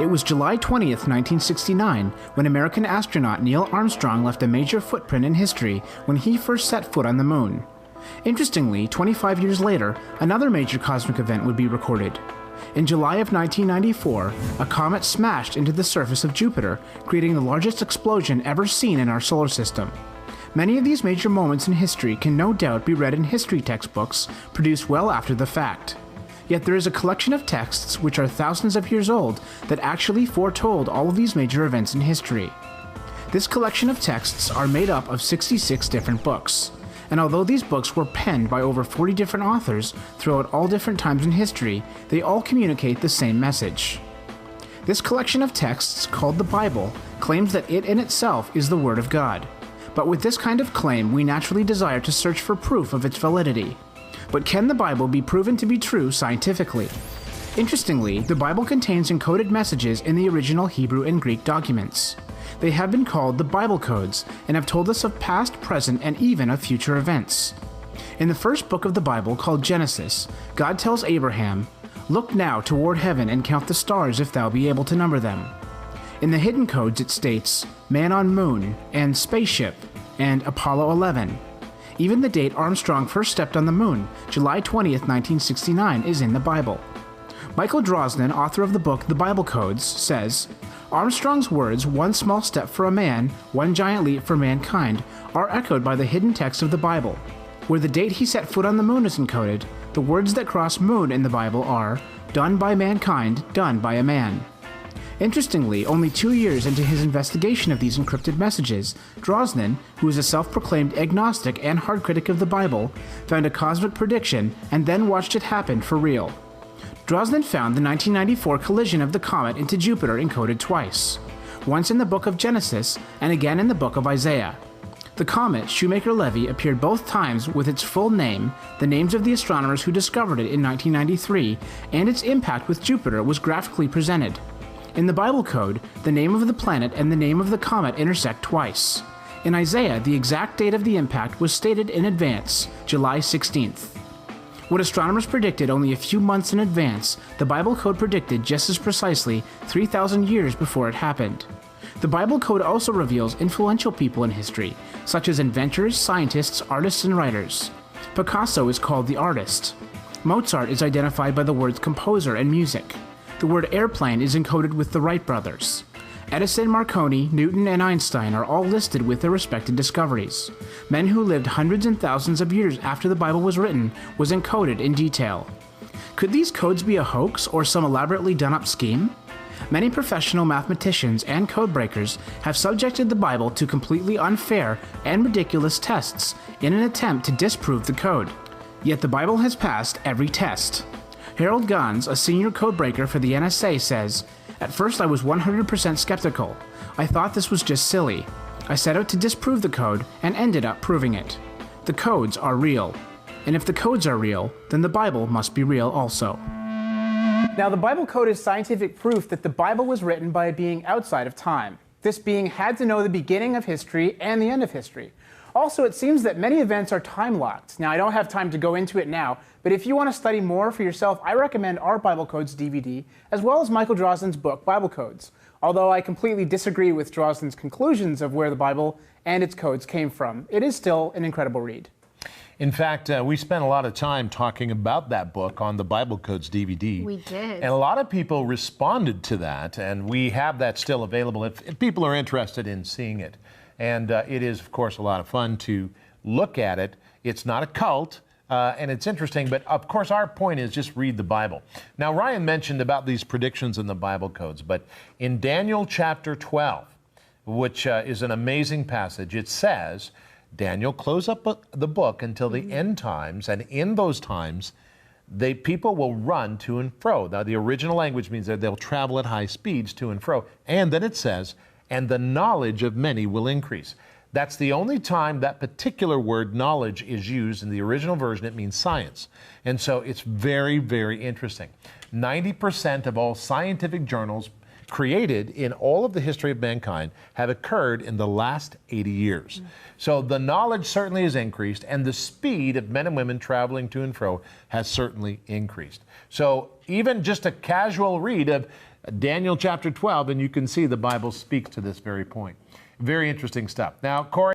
It was July 20th, 1969, when American astronaut Neil Armstrong left a major footprint in history when he first set foot on the moon. Interestingly, 25 years later, another major cosmic event would be recorded. In July of 1994, a comet smashed into the surface of Jupiter, creating the largest explosion ever seen in our solar system. Many of these major moments in history can no doubt be read in history textbooks produced well after the fact. Yet there is a collection of texts which are thousands of years old that actually foretold all of these major events in history. This collection of texts are made up of 66 different books, and although these books were penned by over 40 different authors throughout all different times in history, they all communicate the same message. This collection of texts, called the Bible, claims that it in itself is the Word of God. But with this kind of claim, we naturally desire to search for proof of its validity. But can the Bible be proven to be true scientifically? Interestingly, the Bible contains encoded messages in the original Hebrew and Greek documents. They have been called the Bible codes and have told us of past, present, and even of future events. In the first book of the Bible, called Genesis, God tells Abraham, "Look now toward heaven and count the stars if thou be able to number them." In the hidden codes it states, "Man on moon," and "spaceship," and "Apollo 11." Even the date Armstrong first stepped on the moon, July 20th, 1969, is in the Bible. Michael Drosnin, author of the book The Bible Codes, says, Armstrong's words, "one small step for a man, one giant leap for mankind," are echoed by the hidden text of the Bible. Where the date he set foot on the moon is encoded, the words that cross moon in the Bible are, "done by mankind, done by a man." Interestingly, only 2 years into his investigation of these encrypted messages, Drosnin, who is a self-proclaimed agnostic and hard critic of the Bible, found a cosmic prediction and then watched it happen for real. Drosnin found the 1994 collision of the comet into Jupiter encoded twice, once in the book of Genesis and again in the book of Isaiah. The comet, Shoemaker-Levy, appeared both times with its full name, the names of the astronomers who discovered it in 1993, and its impact with Jupiter was graphically presented. In the Bible code, the name of the planet and the name of the comet intersect twice. In Isaiah, the exact date of the impact was stated in advance, July 16th. What astronomers predicted only a few months in advance, the Bible code predicted just as precisely 3,000 years before it happened. The Bible code also reveals influential people in history, such as inventors, scientists, artists, and writers. Picasso is called the artist. Mozart is identified by the words composer and music. The word airplane is encoded with the Wright brothers. Edison, Marconi, Newton, and Einstein are all listed with their respected discoveries. Men who lived hundreds and thousands of years after the Bible was written was encoded in detail. Could these codes be a hoax or some elaborately done-up scheme? Many professional mathematicians and code breakers have subjected the Bible to completely unfair and ridiculous tests in an attempt to disprove the code. Yet the Bible has passed every test. Harold Gans, a senior codebreaker for the NSA, says, "At first I was 100% skeptical. I thought this was just silly. I set out to disprove the code and ended up proving it. The codes are real. And if the codes are real, then the Bible must be real also." Now, the Bible code is scientific proof that the Bible was written by a being outside of time. This being had to know the beginning of history and the end of history. Also, it seems that many events are time-locked. Now, I don't have time to go into it now, but if you want to study more for yourself, I recommend our Bible Codes DVD, as well as Michael Drosnin's book, Bible Codes. Although I completely disagree with Drosnin's conclusions of where the Bible and its codes came from, it is still an incredible read. In fact, we spent a lot of time talking about that book on the Bible Codes DVD. We did. And a lot of people responded to that, and we have that still available if people are interested in seeing it. And it is, of course, a lot of fun to look at it. It's not a cult, and it's interesting, but of course our point is just read the Bible. Now, Ryan mentioned about these predictions in the Bible codes, but in Daniel chapter 12, which is an amazing passage, it says, Daniel, close up the book until the end times, and in those times, people will run to and fro. Now, the original language means that they'll travel at high speeds to and fro. And then it says, and the knowledge of many will increase. That's the only time that particular word knowledge is used. In the original version, it means science. And so it's very, very interesting. 90% of all scientific journals created in all of the history of mankind have occurred in the last 80 years. So the knowledge certainly has increased, and the speed of men and women traveling to and fro has certainly increased. So even just a casual read of Daniel chapter 12, and you can see the Bible speaks to this very point. Very interesting stuff. Now, Corey.